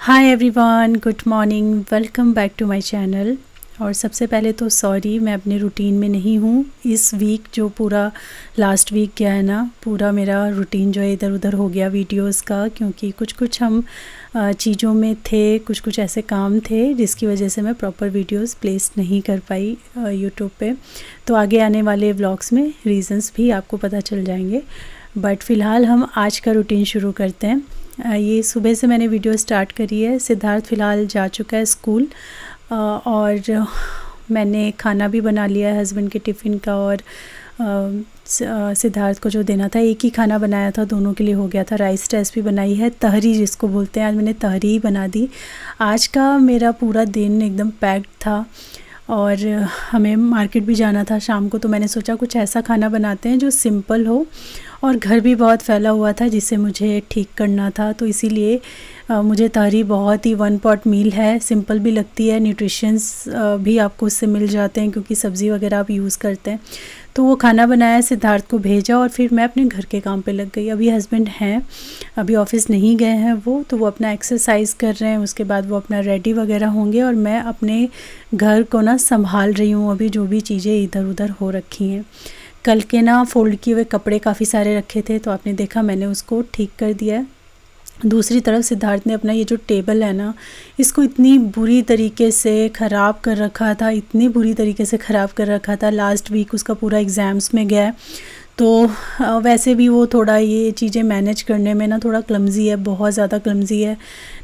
Hi everyone, good morning, welcome back to my channel. और सबसे पहले तो सॉरी, मैं अपने रूटीन में नहीं हूँ। इस वीक जो पूरा लास्ट वीक गया है ना, पूरा मेरा रूटीन जो है इधर उधर हो गया वीडियोस का, क्योंकि कुछ हम चीज़ों में थे, कुछ ऐसे काम थे जिसकी वजह से मैं प्रॉपर वीडियोस प्लेस नहीं कर पाई यूट्यूब पे। तो आगे आने वाले व्लॉग्स में रीज़न्स भी आपको पता चल जाएंगे, बट फ़िलहाल हम आज का रूटीन शुरू करते हैं। ये सुबह से मैंने वीडियो स्टार्ट करी है। सिद्धार्थ फ़िलहाल जा चुका है स्कूल और मैंने खाना भी बना लिया है हस्बैंड के टिफ़िन का, और सिद्धार्थ को जो देना था एक ही खाना बनाया था, दोनों के लिए हो गया था। राइस रेसिपी बनाई है, तहरी जिसको बोलते हैं, आज मैंने तहरी ही बना दी। आज का मेरा पूरा दिन एकदम पैक्ड था और हमें मार्केट भी जाना था शाम को, तो मैंने सोचा कुछ ऐसा खाना बनाते हैं जो सिंपल हो, और घर भी बहुत फैला हुआ था जिसे मुझे ठीक करना था। तो इसीलिए मुझे तहरी बहुत ही वन पॉट मील है, सिंपल भी लगती है, न्यूट्रिशंस भी आपको उससे मिल जाते हैं क्योंकि सब्ज़ी वगैरह आप यूज़ करते हैं। तो वो खाना बनाया, सिद्धार्थ को भेजा और फिर मैं अपने घर के काम पे लग गई। अभी हस्बैंड हैं, अभी ऑफ़िस नहीं गए हैं वो, तो वो अपना एक्सरसाइज कर रहे हैं, उसके बाद वो अपना रेडी वगैरह होंगे और मैं अपने घर को ना संभाल रही हूँ अभी, जो भी चीज़ें इधर उधर हो रखी हैं। कल के ना फ़ोल्ड किए हुए कपड़े काफ़ी सारे रखे थे, तो आपने देखा मैंने उसको ठीक कर दिया है। दूसरी तरफ सिद्धार्थ ने अपना ये जो टेबल है ना, इसको इतनी बुरी तरीके से ख़राब कर रखा था, इतनी बुरी तरीके से ख़राब कर रखा था। लास्ट वीक उसका पूरा एग्ज़ाम्स में गया है, तो वैसे भी वो थोड़ा ये चीज़ें मैनेज करने में ना थोड़ा क्लमज़ी है, बहुत ज़्यादा क्लमज़ी है।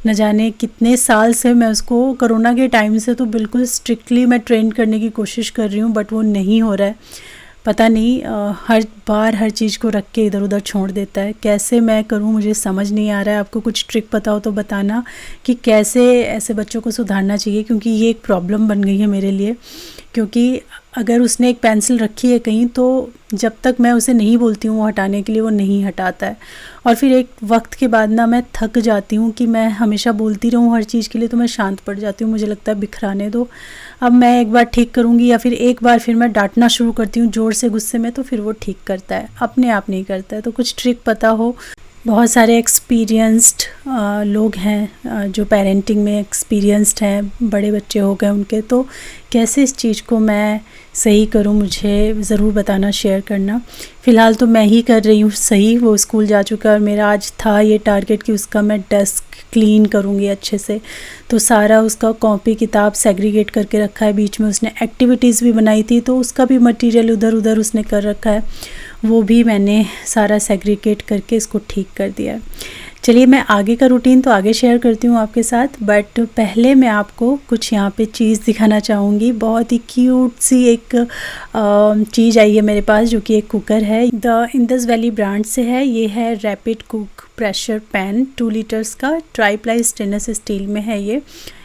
न जाने कितने साल से मैं उसको, कोरोना के टाइम से तो बिल्कुल स्ट्रिक्टली मैं ट्रेन करने की कोशिश कर रही हूँ, बट वो नहीं हो रहा है। पता नहीं हर बार हर चीज़ को रख के इधर उधर छोड़ देता है। कैसे मैं करूं, मुझे समझ नहीं आ रहा है। आपको कुछ ट्रिक पता हो तो बताना कि कैसे ऐसे बच्चों को सुधारना चाहिए, क्योंकि ये एक प्रॉब्लम बन गई है मेरे लिए। क्योंकि अगर उसने एक पेंसिल रखी है कहीं, तो जब तक मैं उसे नहीं बोलती हूँ वो हटाने के लिए, वो नहीं हटाता है। और फिर एक वक्त के बाद ना मैं थक जाती हूँ कि मैं हमेशा बोलती रहूँ हर चीज़ के लिए, तो मैं शांत पड़ जाती हूँ। मुझे लगता है बिखराने दो, अब मैं एक बार ठीक करूँगी, या फिर एक बार फिर मैं डांटना शुरू करती हूँ ज़ोर से गुस्से में, तो फिर वो ठीक करता है, अपने आप नहीं करता है। तो कुछ ट्रिक पता हो, बहुत सारे एक्सपीरियंस्ड लोग हैं जो पेरेंटिंग में एक्सपीरियंस्ड हैं, बड़े बच्चे हो गए उनके, तो कैसे इस चीज़ को मैं सही करूं, मुझे ज़रूर बताना, शेयर करना। फ़िलहाल तो मैं ही कर रही हूँ सही, वो स्कूल जा चुका है और मेरा आज था ये टारगेट कि उसका मैं डेस्क क्लीन करूँगी अच्छे से। तो सारा उसका कॉपी किताब सेग्रीगेट करके रखा है, बीच में उसने एक्टिविटीज़ भी बनाई थी, तो उसका भी मटेरियल उधर उधर उसने कर रखा है, वो भी मैंने सारा सेग्रीगेट करके इसको ठीक कर दिया है। चलिए, मैं आगे का रूटीन तो आगे शेयर करती हूँ आपके साथ, बट पहले मैं आपको कुछ यहाँ पे चीज़ दिखाना चाहूँगी। बहुत ही क्यूट सी एक चीज़ आई है मेरे पास, जो कि एक कुकर है, द इंडस वैली ब्रांड से है। ये है rapid cook pressure pan, 2 litres का, ट्राईप्लाई स्टेनलेस स्टील में है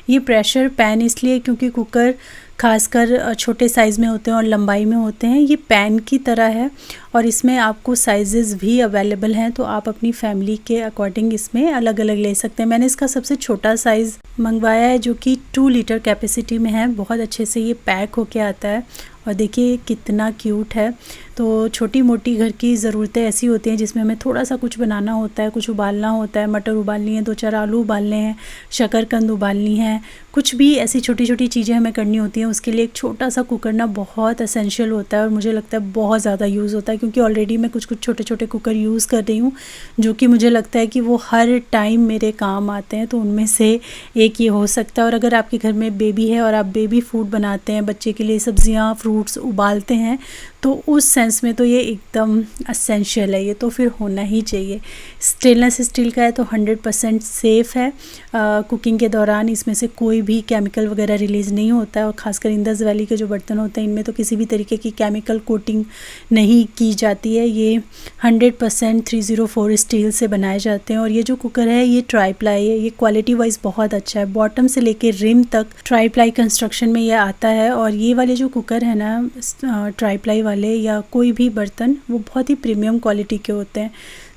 ये प्रेशर पैन इसलिए क्योंकि कुकर खासकर छोटे साइज़ में होते हैं और लंबाई में होते हैं। ये पैन की तरह है और इसमें आपको साइजेस भी अवेलेबल हैं, तो आप अपनी फैमिली के अकॉर्डिंग इसमें अलग अलग ले सकते हैं। मैंने इसका सबसे छोटा साइज़ मंगवाया है, जो कि 2 लीटर कैपेसिटी में है। बहुत अच्छे से ये पैक होके आता है और देखिए कितना क्यूट है। तो छोटी मोटी घर की ज़रूरतें ऐसी होती हैं जिसमें हमें थोड़ा सा कुछ बनाना होता है, कुछ उबालना होता है, मटर उबालनी है, 2-4 आलू उबालने हैं, शकरकंद उबालनी है, कुछ भी ऐसी छोटी छोटी चीज़ें हमें करनी होती हैं। उसके लिए एक छोटा सा कुकर ना बहुत एसेंशियल होता है, और मुझे लगता है बहुत ज़्यादा यूज़ होता है, क्योंकि ऑलरेडी मैं कुछ छोटे छोटे कुकर यूज़ कर रही हूँ, जो कि मुझे लगता है कि वो हर टाइम मेरे काम आते हैं। तो उनमें से एक ये हो सकता है। और अगर आपके घर में बेबी है और आप बेबी फूड बनाते हैं, बच्चे के लिए सब्जियाँ फ्रूट्स उबालते हैं, तो उस सेंस में तो ये एकदम एसेंशियल है, ये तो फिर होना ही चाहिए। स्टेनलेस स्टील का है तो 100% सेफ़ है। कुकिंग के दौरान इसमें से कोई भी केमिकल वगैरह रिलीज़ नहीं होता है, और ख़ासकर इंडस वैली के जो बर्तन होते हैं इनमें तो किसी भी तरीके की केमिकल कोटिंग नहीं की जाती है। ये 100% 304 स्टील से बनाए जाते हैं। और ये जो कुकर है ये ट्राईप्लाई है, ये क्वालिटी वाइज बहुत अच्छा है, बॉटम से लेके रिम तक ट्राईप्लाई कंस्ट्रक्शन में ये आता है। और ये वाले जो कुकर है ना ट्राईप्लाई वाले या कोई भी बर्तन, वो बहुत ही प्रीमियम क्वालिटी के होते हैं,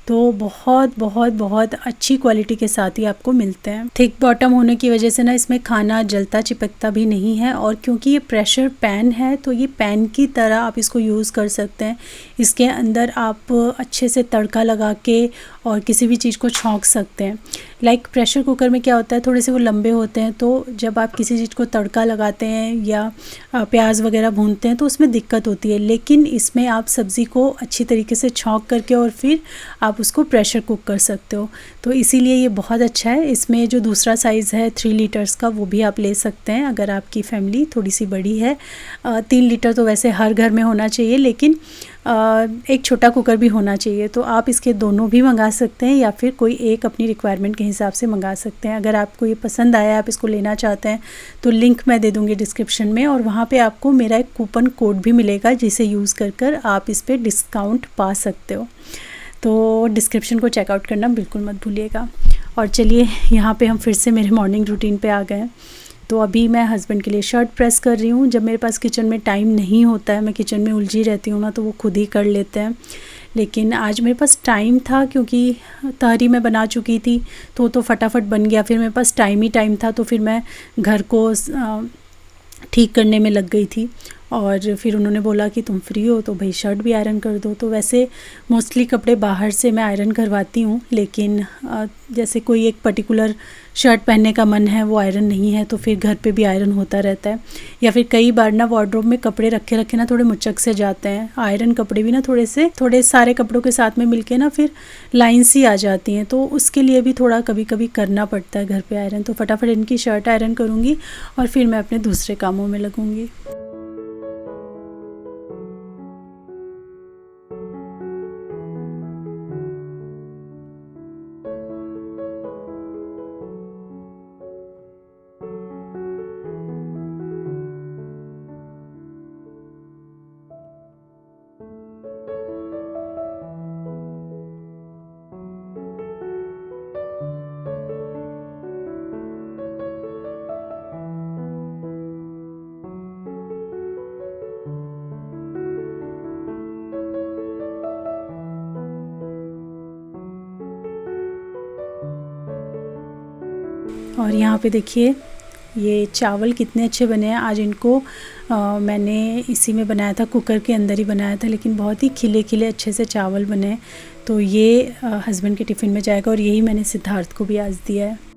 तो बहुत बहुत बहुत अच्छी क्वालिटी के साथ ही आपको मिलते हैं। थिक बॉटम होने की वजह से ना इसमें खाना जलता चिपकता भी नहीं है, और क्योंकि ये प्रेशर पैन है तो ये पैन की तरह आप इसको यूज़ कर सकते हैं। इसके अंदर आप अच्छे से तड़का लगा के और किसी भी चीज़ को छौंक सकते हैं। लाइक प्रेशर कुकर में क्या होता है, थोड़े से वो लंबे होते हैं, तो जब आप किसी चीज़ को तड़का लगाते हैं या प्याज वगैरह भूनते हैं तो उसमें दिक्कत होती है। लेकिन इसमें आप सब्ज़ी को अच्छी तरीके से छौंक करके और फिर आप उसको प्रेशर कुक कर सकते हो, तो इसीलिए ये बहुत अच्छा है। इसमें जो दूसरा साइज़ है 3 लीटर्स का, वो भी आप ले सकते हैं अगर आपकी फ़ैमिली थोड़ी सी बड़ी है। 3 लीटर तो वैसे हर घर में होना चाहिए, लेकिन एक छोटा कुकर भी होना चाहिए, तो आप इसके दोनों भी मंगा सकते हैं या फिर कोई एक अपनी रिक्वायरमेंट के हिसाब से मंगा सकते हैं। अगर आपको ये पसंद आया, आप इसको लेना चाहते हैं, तो लिंक मैं दे दूँगी डिस्क्रिप्शन में, और वहाँ पे आपको मेरा एक कूपन कोड भी मिलेगा जिसे यूज़ कर कर आप इस पर डिस्काउंट पा सकते हो। तो डिस्क्रिप्शन को चेकआउट करना बिल्कुल मत भूलिएगा। और चलिए यहाँ पे हम फिर से मेरे मॉर्निंग रूटीन पे आ गए हैं। तो अभी मैं हस्बैंड के लिए शर्ट प्रेस कर रही हूँ। जब मेरे पास किचन में टाइम नहीं होता है, मैं किचन में उलझी रहती हूँ ना, तो वो खुद ही कर लेते हैं। लेकिन आज मेरे पास टाइम था क्योंकि तहरी मैं बना चुकी थी, तो फटाफट बन गया। फिर मेरे पास टाइम था, तो फिर मैं घर को ठीक करने में लग गई थी। और फिर उन्होंने बोला कि तुम फ्री हो तो भाई शर्ट भी आयरन कर दो। तो वैसे मोस्टली कपड़े बाहर से मैं आयरन करवाती हूँ, लेकिन जैसे कोई एक पर्टिकुलर शर्ट पहनने का मन है, वो आयरन नहीं है, तो फिर घर पे भी आयरन होता रहता है। या फिर कई बार ना वार्डरोब में कपड़े रखे ना थोड़े मुचक से जाते हैं। आयरन कपड़े भी ना थोड़े सारे कपड़ों के साथ में मिलके ना फिर लाइन सी आ जाती हैं, तो उसके लिए भी थोड़ा कभी कभी करना पड़ता है घर पे आयरन। तो फटाफट इनकी शर्ट आयरन करूँगी और फिर मैं अपने दूसरे कामों में लगूँगी। और यहाँ पे देखिए ये चावल कितने अच्छे बने हैं। आज इनको मैंने इसी में बनाया था, कुकर के अंदर ही बनाया था, लेकिन बहुत ही खिले खिले अच्छे से चावल बने हैं। तो ये हस्बैंड के टिफ़िन में जाएगा, और यही मैंने सिद्धार्थ को भी आज दिया है।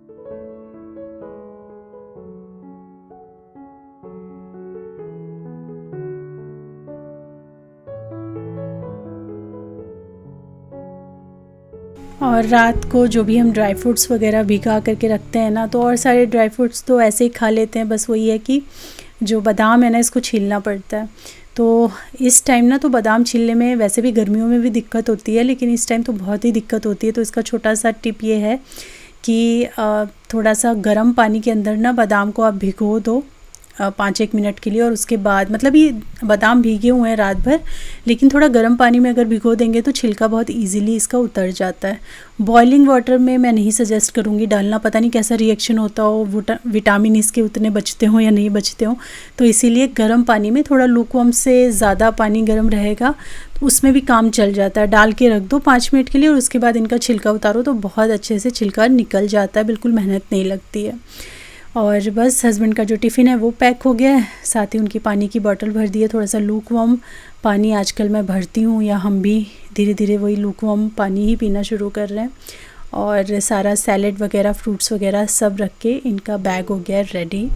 और रात को जो भी हम ड्राई फ्रूट्स वगैरह भिगा करके रखते हैं ना, तो और सारे ड्राई फ्रूट्स तो ऐसे ही खा लेते हैं। बस वही है कि जो बादाम है ना, इसको छीलना पड़ता है। तो इस टाइम ना तो बादाम छीलने में वैसे भी गर्मियों में भी दिक्कत होती है, लेकिन इस टाइम तो बहुत ही दिक्कत होती है। तो इसका छोटा सा टिप ये है कि थोड़ा सा गर्म पानी के अंदर ना बादाम को आप भिगो दो 5-1 मिनट के लिए, और उसके बाद मतलब ये बादाम भीगे हुए हैं रात भर, लेकिन थोड़ा गर्म पानी में अगर भिगो देंगे तो छिलका बहुत इजीली इसका उतर जाता है। बॉइलिंग वाटर में मैं नहीं सजेस्ट करूँगी डालना, पता नहीं कैसा रिएक्शन होता हो, विटामिन इसके उतने बचते हो या नहीं बचते हो। तो इसीलिए गर्म पानी में, थोड़ा लूकवार्म से ज़्यादा पानी गर्म रहेगा तो उसमें भी काम चल जाता है। डाल के रख दो 5 मिनट के लिए, और उसके बाद इनका छिलका उतारो तो बहुत अच्छे से छिलका निकल जाता है, बिल्कुल मेहनत नहीं लगती है। और बस हस्बैंड का जो टिफ़िन है वो पैक हो गया है, साथ ही उनकी पानी की बोतल भर दी है। थोड़ा सा लूकवार्म पानी आजकल मैं भरती हूँ, या हम भी धीरे धीरे वही लूकवार्म पानी ही पीना शुरू कर रहे हैं। और सारा सैलेड वगैरह, फ्रूट्स वगैरह सब रख के इनका बैग हो गया है रेडी।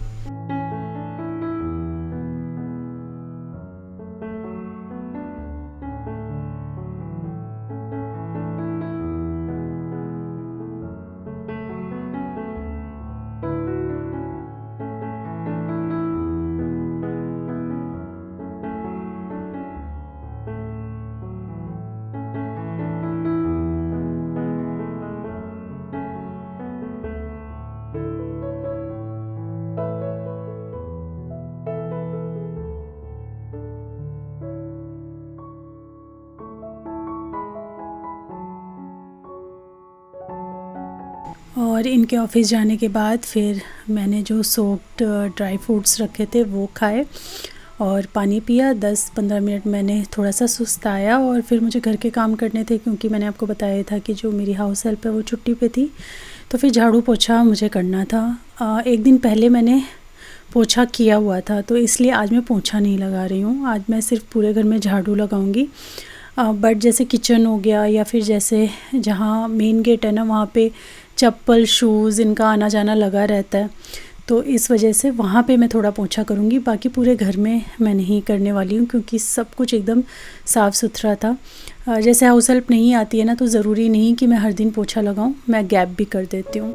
और इनके ऑफिस जाने के बाद फिर मैंने जो सोक्ड ड्राई फ्रूट्स रखे थे वो खाए और पानी पिया। 10-15 मिनट मैंने थोड़ा सा सुस्ताया, और फिर मुझे घर के काम करने थे क्योंकि मैंने आपको बताया था कि जो मेरी हाउस हेल्प है वो छुट्टी पे थी। तो फिर झाड़ू पोछा मुझे करना था। एक दिन पहले मैंने पोछा किया हुआ था, तो इसलिए आज मैं पोछा नहीं लगा रही हूँ। आज मैं सिर्फ पूरे घर में झाड़ू लगाऊंगी। बट जैसे किचन हो गया, या फिर जैसे जहाँ मेन गेट है ना, वहाँ पे चप्पल शूज़ इनका आना जाना लगा रहता है, तो इस वजह से वहाँ पे मैं थोड़ा पोंछा करूँगी। बाकी पूरे घर में मैं नहीं करने वाली हूँ क्योंकि सब कुछ एकदम साफ़ सुथरा था। जैसे हाउस हेल्प नहीं आती है ना, तो ज़रूरी नहीं कि मैं हर दिन पोंछा लगाऊँ, मैं गैप भी कर देती हूँ।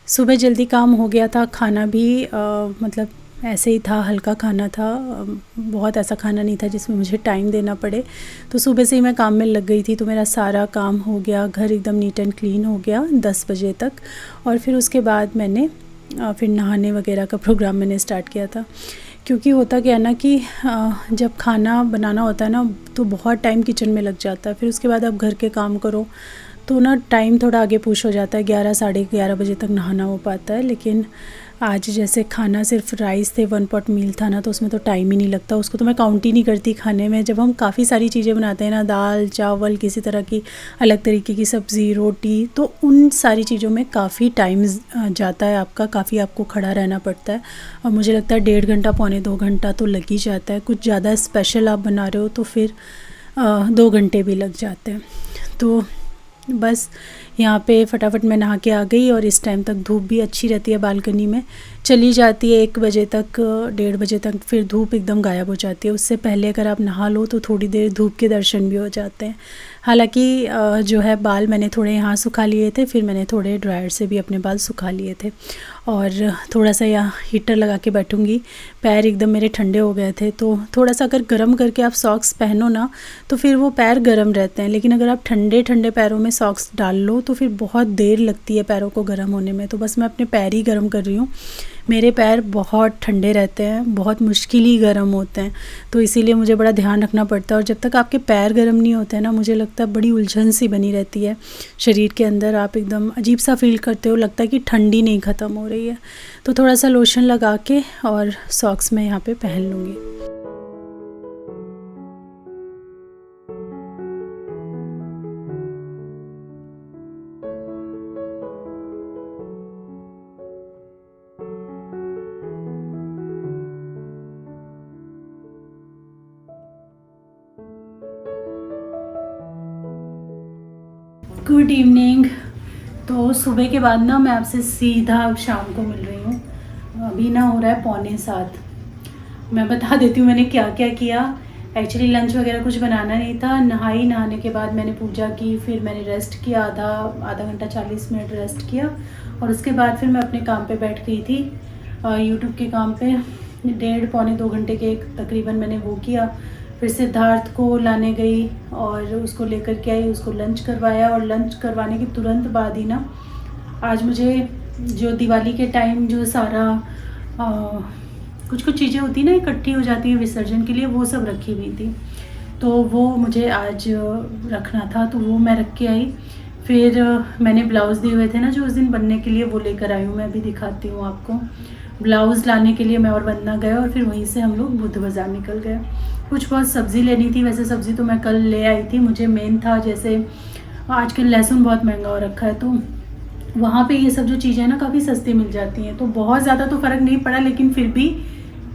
सुबह जल्दी काम हो गया था, खाना भी मतलब ऐसे ही था, हल्का खाना था, बहुत ऐसा खाना नहीं था जिसमें मुझे टाइम देना पड़े। तो सुबह से ही मैं काम में लग गई थी, तो मेरा सारा काम हो गया, घर एकदम नीट एंड क्लीन हो गया 10 बजे तक। और फिर उसके बाद मैंने फिर नहाने वगैरह का प्रोग्राम मैंने स्टार्ट किया था। क्योंकि होता क्या है ना कि जब खाना बनाना होता है ना, तो बहुत टाइम किचन में लग जाता है। फिर उसके बाद आप घर के काम करो तो ना टाइम थोड़ा आगे पुश हो जाता है, 11 साढ़े 11 बजे तक नहाना हो पाता है। लेकिन आज जैसे खाना सिर्फ राइस थे, 1 पॉट मील था ना, तो उसमें तो टाइम ही नहीं लगता, उसको तो मैं काउंट ही नहीं करती खाने में। जब हम काफ़ी सारी चीज़ें बनाते हैं ना, दाल चावल, किसी तरह की अलग तरीके की सब्ज़ी रोटी, तो उन सारी चीज़ों में काफ़ी टाइम जाता है आपका, काफ़ी आपको खड़ा रहना पड़ता है। और मुझे लगता है 1.5 घंटा पौने 2 घंटा तो लग ही जाता है। कुछ ज़्यादा स्पेशल आप बना रहे हो तो फिर 2 घंटे भी लग जाते हैं। तो बस यहाँ पे फटाफट मैं नहा के आ गई, और इस टाइम तक धूप भी अच्छी रहती है, बालकनी में चली जाती है 1 बजे तक, 1:30 बजे तक फिर धूप एकदम गायब हो जाती है। उससे पहले अगर आप नहा लो तो थोड़ी देर धूप के दर्शन भी हो जाते हैं। हालांकि जो है बाल मैंने थोड़े यहाँ सुखा लिए थे, फिर मैंने थोड़े ड्रायर से भी अपने बाल सुखा लिए थे, और थोड़ा सा यहाँ हीटर लगा के बैठूँगी। पैर एकदम मेरे ठंडे हो गए थे, तो थोड़ा सा अगर गर्म करके आप सॉक्स पहनो ना तो फिर वो पैर गर्म रहते हैं। लेकिन अगर आप ठंडे ठंडे पैरों में सॉक्स डाल लो तो फिर बहुत देर लगती है पैरों को गर्म होने में। तो बस मैं अपने पैर ही गर्म कर रही हूँ। मेरे पैर बहुत ठंडे रहते हैं, बहुत मुश्किल ही गर्म होते हैं, तो इसीलिए मुझे बड़ा ध्यान रखना पड़ता है। और जब तक आपके पैर गर्म नहीं होते हैं ना, मुझे लगता है बड़ी उलझन सी बनी रहती है शरीर के अंदर। आप एकदम अजीब सा फील करते हो, लगता है कि ठंडी नहीं ख़त्म हो रही है। तो थोड़ा सा लोशन लगा के और सॉक्स मैं यहाँ पे पहन लूँगी। Good evening. तो सुबह के बाद ना मैं आपसे सीधा अब शाम को मिल रही हूँ। अभी ना हो रहा है 6:45। मैं बता देती हूँ मैंने क्या क्या किया। एक्चुअली लंच वगैरह कुछ बनाना नहीं था। नहाने के बाद मैंने पूजा की, फिर मैंने रेस्ट किया, आधा घंटा 40 मिनट रेस्ट किया, और उसके बाद फिर मैं अपने काम पे बैठ गई थी, यूट्यूब के काम पे। 1.5 पौने 2 घंटे के तकरीबन मैंने वो किया। फिर सिद्धार्थ को लाने गई और उसको लेकर के आई, उसको लंच करवाया, और लंच करवाने के तुरंत बाद ही ना आज मुझे जो दिवाली के टाइम जो सारा कुछ चीज़ें होती ना इकट्ठी हो जाती है विसर्जन के लिए, वो सब रखी हुई थी, तो वो मुझे आज रखना था, तो वो मैं रख के आई। फिर मैंने ब्लाउज़ दिए हुए थे ना जो उस दिन बनने के लिए, वो लेकर आई हूँ। मैं अभी दिखाती हूँ आपको। ब्लाउज़ लाने के लिए मैं और वंदना गए, और फिर वहीं से हम लोग बुद्ध बाज़ार निकल गए। कुछ बहुत सब्ज़ी लेनी थी। वैसे सब्ज़ी तो मैं कल ले आई थी, मुझे मेन था जैसे आजकल लहसुन बहुत महंगा हो रखा है, तो वहाँ पे ये सब जो चीज़ें ना काफ़ी सस्ती मिल जाती हैं। तो बहुत ज़्यादा तो फ़र्क नहीं पड़ा, लेकिन फिर भी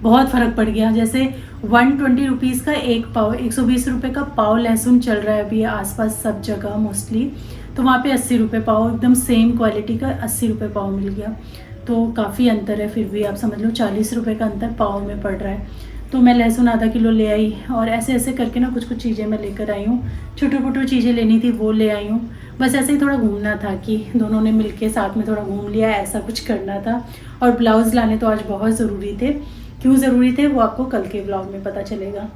बहुत फ़र्क पड़ गया। जैसे 120 रुपीज़ का एक पाव, 120 रुपये का पाव लहसुन चल रहा है अभी आसपास सब जगह मोस्टली, तो वहाँ पे 80 रुपये पाव, एकदम सेम क्वालिटी का 80 रुपये पाव मिल गया। तो काफ़ी अंतर है, फिर भी आप समझ लो 40 रुपये का अंतर पाव में पड़ रहा है। तो मैं लहसुन आधा किलो ले आई, और ऐसे ऐसे करके ना कुछ कुछ चीज़ें मैं लेकर आई हूँ। छोटी छोटी चीज़ें लेनी थी वो ले आई हूँ। बस ऐसे ही थोड़ा घूमना था कि दोनों ने मिलके साथ में थोड़ा घूम लिया, ऐसा कुछ करना था। और ब्लाउज़ लाने तो आज बहुत ज़रूरी थे। क्यों ज़रूरी थे वो आपको कल के ब्लॉग में पता चलेगा।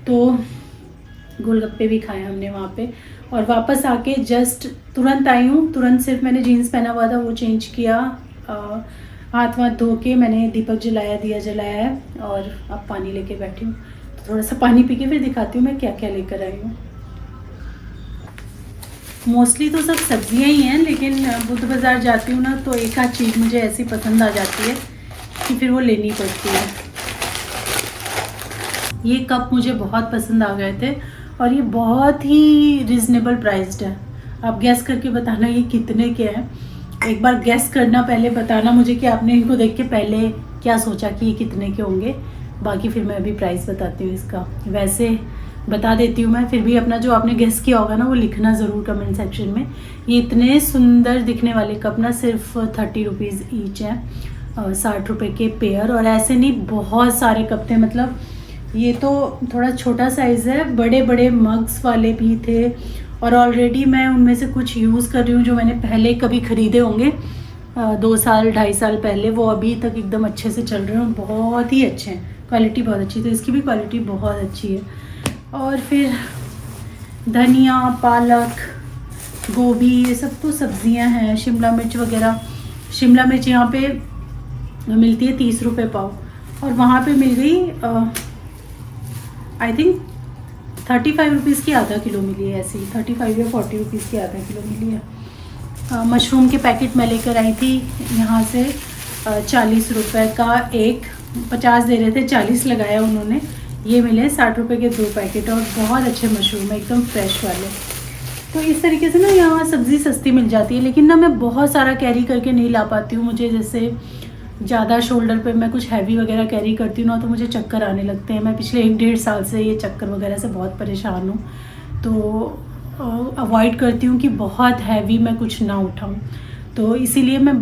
तो गोलगप्पे भी खाए हमने वहाँ पे, और वापस आके जस्ट तुरंत आई हूँ। तुरंत सिर्फ मैंने जीन्स पहना हुआ था वो चेंज किया, हाथ वाथ धो के मैंने दीपक जलाया, दिया जलाया है, और अब पानी लेके बैठी हूँ। तो थोड़ा सा पानी पी के फिर दिखाती हूँ मैं क्या क्या लेकर आई हूँ। मोस्टली तो सब सब्जियाँ ही हैं, लेकिन बुद्ध बाज़ार जाती हूँ ना तो एक आध चीज़ मुझे ऐसी पसंद आ जाती है कि फिर वो लेनी पड़ती है। ये कप मुझे बहुत पसंद आ गए थे, और ये बहुत ही रिजनेबल प्राइस्ड है। आप गैस करके बताना ये कितने के हैं। एक बार गैस करना, पहले बताना मुझे कि आपने इनको देख के पहले क्या सोचा कि ये कितने के होंगे। बाकी फिर मैं अभी प्राइस बताती हूँ इसका। वैसे बता देती हूँ मैं, फिर भी अपना जो आपने गेस किया होगा ना वो लिखना ज़रूर कमेंट सेक्शन में। ये इतने सुंदर दिखने वाले कप ना सिर्फ 30 रुपीज़ ईच है, 60 रुपये के पेयर। और ऐसे नहीं, बहुत सारे कप थे। मतलब ये तो थोड़ा छोटा साइज़ है, बड़े बड़े मग्स वाले भी थे। और ऑलरेडी मैं उनमें से कुछ यूज़ कर रही हूँ जो मैंने पहले कभी ख़रीदे होंगे 2 साल 2.5 साल पहले। वो अभी तक एकदम अच्छे से चल रहे हैं, बहुत ही अच्छे हैं, क्वालिटी बहुत अच्छी। तो इसकी भी क्वालिटी बहुत अच्छी है। और फिर धनिया, पालक, गोभी, ये सब तो सब्जियां हैं। शिमला मिर्च वगैरह, शिमला मिर्च यहाँ पे मिलती है 30 रुपये पाव, और वहाँ पे मिल गई आई थिंक 35 रुपीज़ की आधा किलो मिली है। ऐसी 35 या 40 रुपीज़ की आधा किलो मिली है। मशरूम के पैकेट मैं लेकर आई थी यहाँ से, 40 रुपये का एक, 50 दे रहे थे, 40 लगाया उन्होंने। ये मिले 60 रुपये के 2 पैकेट, और बहुत अच्छे मशरूम है, एकदम फ्रेश वाले। तो इस तरीके से ना यहाँ सब्ज़ी सस्ती मिल जाती है। लेकिन ना मैं बहुत सारा कैरी करके नहीं ला पाती हूँ। मुझे जैसे ज़्यादा शोल्डर पे मैं कुछ हैवी वगैरह कैरी करती हूँ ना तो मुझे चक्कर आने लगते हैं। मैं पिछले 1-1.5 साल से ये चक्कर वगैरह से बहुत परेशान हूँ। तो अवॉइड करती हूँ कि बहुत हैवी मैं कुछ ना उठाऊँ। तो इसीलिए मैं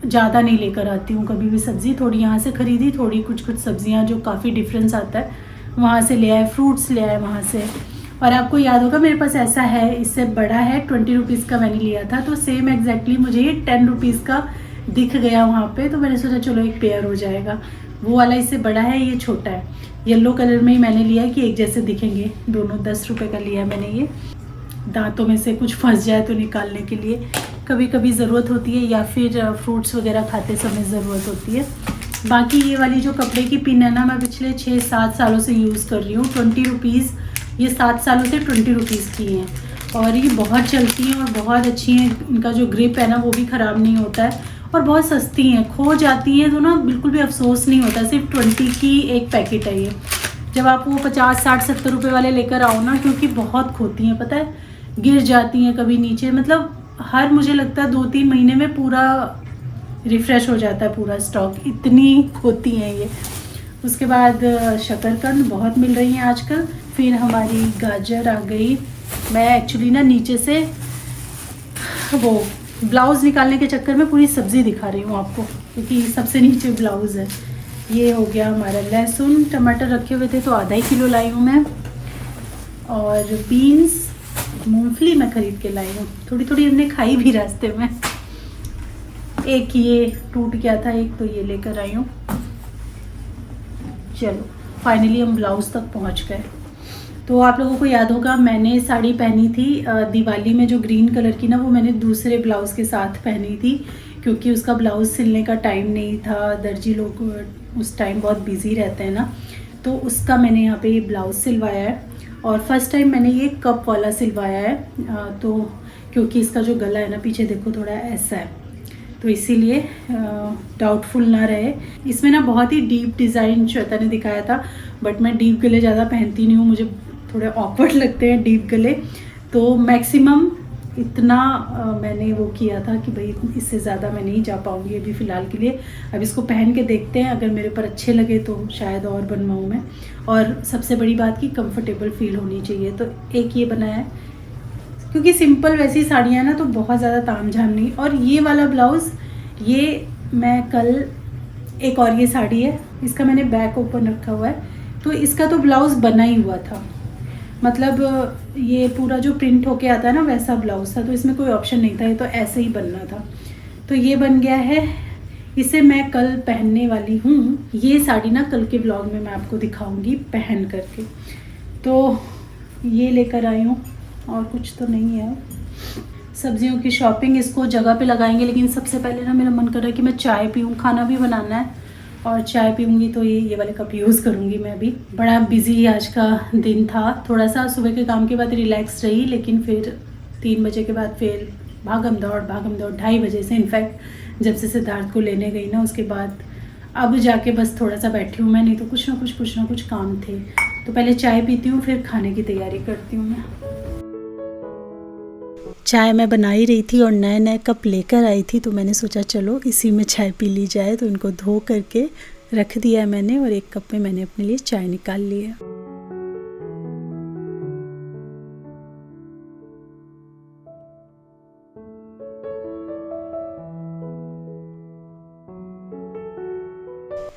ज़्यादा नहीं लेकर आती हूँ कभी भी सब्ज़ी। थोड़ी यहाँ से ख़रीदी, थोड़ी कुछ सब्ज़ियाँ जो काफ़ी डिफरेंस आता है वहाँ से ले आए, फ्रूट्स ले आए वहाँ से। और आपको याद होगा मेरे पास ऐसा है, इससे बड़ा है, 20 रुपीज़ का मैंने लिया था। तो सेम एग्जैक्टली मुझे ये 10 रुपीज़ का दिख गया वहाँ पे। तो मैंने सोचा चलो एक पेयर हो जाएगा। वो वाला इससे बड़ा है, ये छोटा है। येलो कलर में ही मैंने लिया है कि एक जैसे दिखेंगे दोनों। 10 रुपये का लिया मैंने ये। दांतों में से कुछ फंस जाए तो निकालने के लिए कभी कभी ज़रूरत होती है, या फिर फ्रूट्स वगैरह खाते समय ज़रूरत होती है। बाकी ये वाली जो कपड़े की पिन है ना, मैं पिछले 6-7 सालों से यूज़ कर रही हूँ। 20 रुपीज़, ये 7 सालों से 20 रुपीज़ की हैं, और ये बहुत चलती हैं और बहुत अच्छी हैं। इनका जो ग्रिप है ना वो भी ख़राब नहीं होता है, और बहुत सस्ती हैं। खो जाती हैं तो ना बिल्कुल भी अफसोस नहीं होता। सिर्फ 20 की एक पैकेट है ये। जब आप वो 50, 60, 70 रुपये वाले लेकर आओ ना, क्योंकि बहुत खोती हैं, पता है, गिर जाती हैं कभी नीचे। मतलब हर, मुझे लगता है 2-3 महीने में पूरा रिफ़्रेश हो जाता है पूरा स्टॉक, इतनी खोती हैं ये। उसके बाद शकरकंद बहुत मिल रही हैं आजकल। फिर हमारी गाजर आ गई। मैं एक्चुअली ना नीचे से वो ब्लाउज़ निकालने के चक्कर में पूरी सब्ज़ी दिखा रही हूँ आपको, क्योंकि सबसे नीचे ब्लाउज़ है। ये हो गया हमारा लहसुन। टमाटर रखे हुए थे तो आधा ही किलो लाई हूँ मैं। और बीन्स, मूंगफली मैं ख़रीद के लाई हूँ। थोड़ी थोड़ी हमने खाई भी रास्ते में। एक ये टूट गया था एक, तो ये लेकर आई हूँ। चलो फाइनली हम ब्लाउज़ तक पहुँच गए। तो आप लोगों को याद होगा मैंने साड़ी पहनी थी दिवाली में, जो ग्रीन कलर की ना, वो मैंने दूसरे ब्लाउज़ के साथ पहनी थी, क्योंकि उसका ब्लाउज़ सिलने का टाइम नहीं था। दर्जी लोग उस टाइम बहुत बिज़ी रहते हैं ना, तो उसका मैंने यहाँ पे ये ब्लाउज़ सिलवाया है। और फर्स्ट टाइम मैंने ये कप वाला सिलवाया है। तो क्योंकि इसका जो गला है ना पीछे देखो थोड़ा ऐसा है, तो इसीलिए डाउटफुल ना रहे। इसमें ना बहुत ही डीप डिज़ाइन श्वेता ने दिखाया था, बट मैं डीप गले ज़्यादा पहनती नहीं हूँ, मुझे थोड़े ऑकवर्ड लगते हैं डीप गले। तो मैक्सिमम इतना मैंने वो किया था कि भाई इससे ज़्यादा मैं नहीं जा पाऊँगी अभी फ़िलहाल के लिए। अब इसको पहन के देखते हैं, अगर मेरे पर अच्छे लगे तो शायद और बनवाऊँ मैं। और सबसे बड़ी बात कि कंफर्टेबल फील होनी चाहिए। तो एक ये बनाया है, क्योंकि सिंपल वैसी साड़ियाँ ना तो बहुत ज़्यादा तामझाम नहीं। और ये वाला ब्लाउज़, ये मैं कल, एक और ये साड़ी है, इसका मैंने बैक ओपन रखा हुआ है। तो इसका तो ब्लाउज़ बना ही हुआ था, मतलब ये पूरा जो प्रिंट होके आता है ना वैसा ब्लाउज़ था, तो इसमें कोई ऑप्शन नहीं था, ये तो ऐसे ही बनना था। तो ये बन गया है, इसे मैं कल पहनने वाली हूँ। ये साड़ी ना कल के ब्लॉग में मैं आपको दिखाऊंगी पहन करके। तो ये लेकर आई हूँ, और कुछ तो नहीं है। सब्जियों की शॉपिंग इसको जगह पे लगाएंगे, लेकिन सबसे पहले ना मेरा मन कर रहा है कि मैं चाय पीऊँ, खाना भी बनाना है और चाय पीऊँगी तो ये वाले कप यूज़ करूँगी मैं भी। बड़ा बिजी आज का दिन था, थोड़ा सा सुबह के काम के बाद रिलैक्स रही, लेकिन फिर 3 बजे के बाद फिर भागम दौड़ 2:30 बजे से, इनफैक्ट जब से सिद्धार्थ को लेने गई ना उसके बाद अब जाके बस थोड़ा सा बैठी हूँ मैं, नहीं तो कुछ ना कुछ काम थे। तो पहले चाय पीती हूँ, फिर खाने की तैयारी करती हूँ मैं। चाय मैं बना ही रही थी और नए कप लेकर आई थी, तो मैंने सोचा चलो इसी में चाय पी ली जाए। तो इनको धो करके रख दिया है मैंने, और एक कप में मैंने अपने लिए चाय निकाल ली है।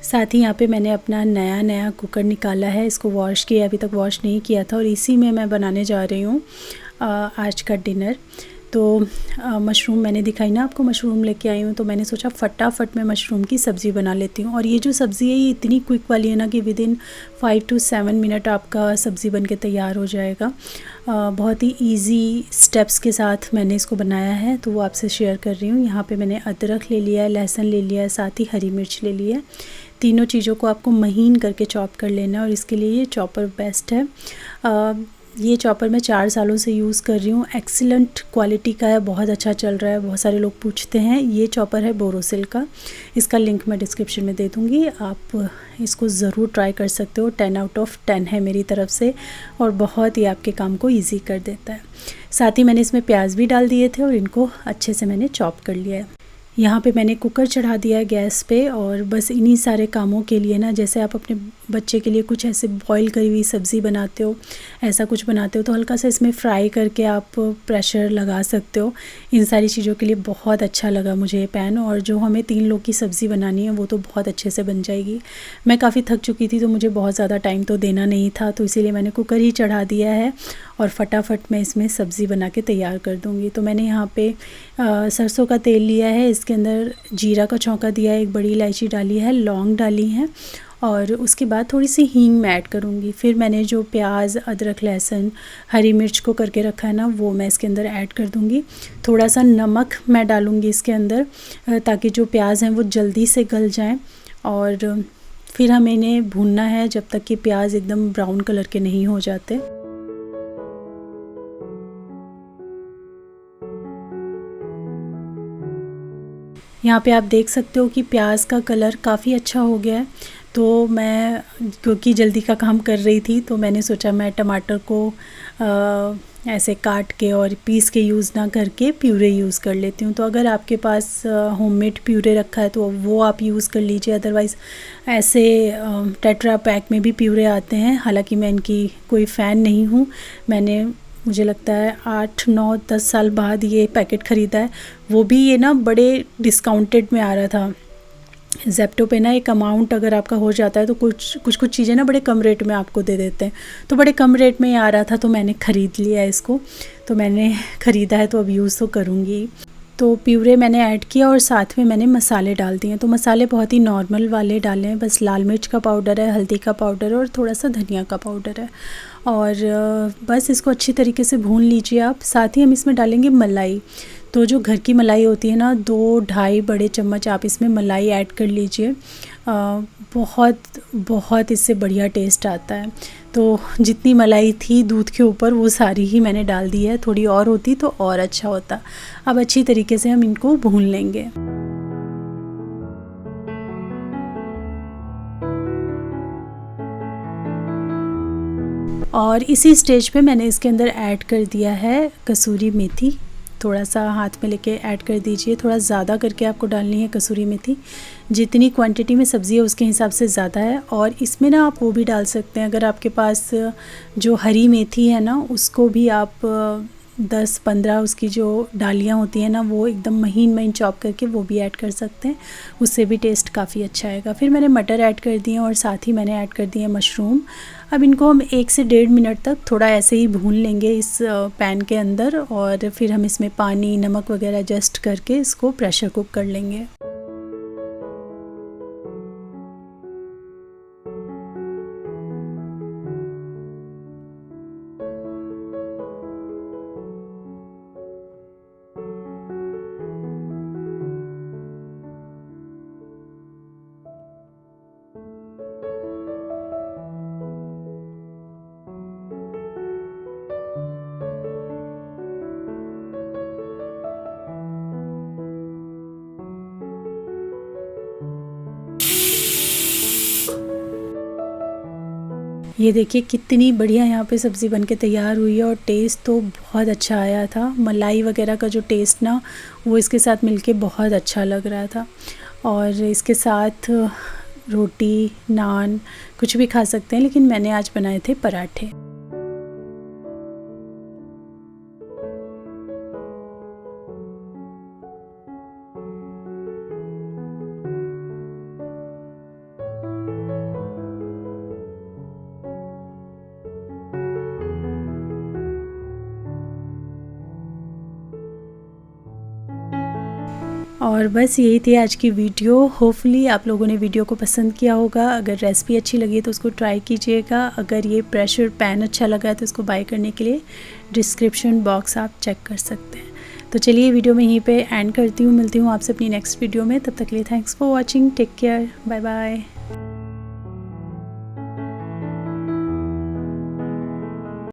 साथ ही यहाँ पे मैंने अपना नया कुकर निकाला है, इसको वॉश किया, अभी तक वॉश नहीं किया था, और इसी में मैं बनाने जा रही हूँ आज का डिनर। तो मशरूम मैंने दिखाई ना आपको, मशरूम लेके आई हूँ, तो मैंने सोचा फटाफट मैं मशरूम की सब्ज़ी बना लेती हूँ। और ये जो सब्ज़ी है ये इतनी क्विक वाली है ना कि विदिन 5 to 7 मिनट आपका सब्ज़ी बन के तैयार हो जाएगा। बहुत ही इजी स्टेप्स के साथ मैंने इसको बनाया है, तो वो आपसे शेयर कर रही हूँ। यहाँ पे मैंने अदरक ले लिया है, लहसुन ले लिया है, साथ ही हरी मिर्च ले लिया है। तीनों चीज़ों को आपको महीन करके चॉप कर लेना है, और इसके लिए ये चॉपर बेस्ट है। ये चॉपर मैं 4 सालों से यूज़ कर रही हूँ, एक्सीलेंट क्वालिटी का है, बहुत अच्छा चल रहा है। बहुत सारे लोग पूछते हैं। ये चॉपर है बोरोसिल का, इसका लिंक मैं डिस्क्रिप्शन में दे दूँगी, आप इसको ज़रूर ट्राई कर सकते हो। 10 out of 10 है मेरी तरफ से, और बहुत ही आपके काम को ईजी कर देता है। साथ ही मैंने इसमें प्याज भी डाल दिए थे और इनको अच्छे से मैंने चॉप कर लिया है। यहाँ पे मैंने कुकर चढ़ा दिया है गैस पे, और बस इन्हीं सारे कामों के लिए ना, जैसे आप अपने बच्चे के लिए कुछ ऐसे बॉईल करी हुई सब्ज़ी बनाते हो, ऐसा कुछ बनाते हो, तो हल्का सा इसमें फ्राई करके आप प्रेशर लगा सकते हो। इन सारी चीज़ों के लिए बहुत अच्छा लगा मुझे ये पैन, और जो हमें 3 लोग की सब्ज़ी बनानी है वो तो बहुत अच्छे से बन जाएगी। मैं काफ़ी थक चुकी थी, तो मुझे बहुत ज़्यादा टाइम तो देना नहीं था, तो इसीलिए मैंने कुकर ही चढ़ा दिया है, और फटाफट मैं इसमें सब्ज़ी बना के तैयार कर दूँगी। तो मैंने यहाँ पे सरसों का तेल लिया है, इसके अंदर जीरा का छौंका दिया है, एक बड़ी इलायची डाली है, लौंग डाली है, और उसके बाद थोड़ी सी हींग मैं ऐड करूँगी। फिर मैंने जो प्याज, अदरक, लहसुन, हरी मिर्च को करके रखा है ना, वो मैं इसके अंदर ऐड कर दूँगी। थोड़ा सा नमक मैं डालूँगी इसके अंदर, ताकि जो प्याज हैं वो जल्दी से गल जाएँ। और फिर हमें इन्हें भूनना है जब तक कि प्याज एकदम ब्राउन कलर के नहीं हो जाते। यहाँ पे आप देख सकते हो कि प्याज का कलर काफ़ी अच्छा हो गया है। तो मैं, क्योंकि जल्दी का काम कर रही थी, तो मैंने सोचा मैं टमाटर को ऐसे काट के और पीस के यूज़ ना करके प्यूरे यूज़ कर लेती हूँ। तो अगर आपके पास होममेड प्यूरे रखा है तो वो आप यूज़ कर लीजिए, अदरवाइज़ ऐसे टेट्रा पैक में भी प्यूरे आते हैं। हालांकि मैं इनकी कोई फ़ैन नहीं हूँ, मुझे लगता है 8, 9, 10 साल बाद ये पैकेट ख़रीदा है, वो भी ये ना बड़े डिस्काउंटेड में आ रहा था। ज़ेप्टो पे ना एक अमाउंट अगर आपका हो जाता है तो कुछ चीज़ें ना बड़े कम रेट में आपको दे देते हैं, तो बड़े कम रेट में ये आ रहा था, तो मैंने ख़रीद लिया इसको। तो मैंने ख़रीदा है तो अब यूज़ तो करूँगी। तो प्यूरे मैंने ऐड किया और साथ में मैंने मसाले डाल दिए। तो मसाले बहुत ही नॉर्मल वाले डाले हैं, बस लाल मिर्च का पाउडर है, हल्दी का पाउडर है और थोड़ा सा धनिया का पाउडर है, और बस इसको अच्छी तरीके से भून लीजिए आप। साथ ही हम इसमें डालेंगे मलाई। तो जो घर की मलाई होती है ना, 2-2.5 बड़े चम्मच आप इसमें मलाई ऐड कर लीजिए। बहुत इससे बढ़िया टेस्ट आता है। तो जितनी मलाई थी दूध के ऊपर वो सारी ही मैंने डाल दी है, थोड़ी और होती तो और अच्छा होता। अब अच्छी तरीके से हम इनको भून लेंगे। और इसी स्टेज पे मैंने इसके अंदर ऐड कर दिया है कसूरी मेथी। थोड़ा सा हाथ में लेके ऐड कर दीजिए, थोड़ा ज़्यादा करके आपको डालनी है कसूरी मेथी। जितनी क्वांटिटी में सब्ज़ी है उसके हिसाब से ज़्यादा है। और इसमें ना आप वो भी डाल सकते हैं, अगर आपके पास जो हरी मेथी है ना, उसको भी आप 10-15 उसकी जो डालियाँ होती हैं ना, वो एकदम महीन महीन चॉप करके वो भी ऐड कर सकते हैं, उससे भी टेस्ट काफ़ी अच्छा आएगा। फिर मैंने मटर ऐड कर दिए और साथ ही मैंने ऐड कर दिए मशरूम। अब इनको हम 1 से 1.5 मिनट तक थोड़ा ऐसे ही भून लेंगे इस पैन के अंदर, और फिर हम इसमें पानी, नमक वगैरह एडजस्ट करके इसको प्रेशर कुक कर लेंगे। ये देखिए कितनी बढ़िया यहाँ पे सब्ज़ी बनके तैयार हुई है, और टेस्ट तो बहुत अच्छा आया था। मलाई वगैरह का जो टेस्ट ना, वो इसके साथ मिलके बहुत अच्छा लग रहा था। और इसके साथ रोटी, नान कुछ भी खा सकते हैं, लेकिन मैंने आज बनाए थे पराठे। और बस यही थी आज की वीडियो। होपफुली आप लोगों ने वीडियो को पसंद किया होगा। अगर रेसिपी अच्छी लगी तो उसको ट्राई कीजिएगा। अगर ये प्रेशर पैन अच्छा लगा है तो इसको बाय करने के लिए डिस्क्रिप्शन बॉक्स आप चेक कर सकते हैं। तो चलिए वीडियो में यहीं पे एंड करती हूँ। मिलती हूँ आपसे अपनी नेक्स्ट वीडियो में। तब तक के लिए thanks for watching. Take care. Bye bye.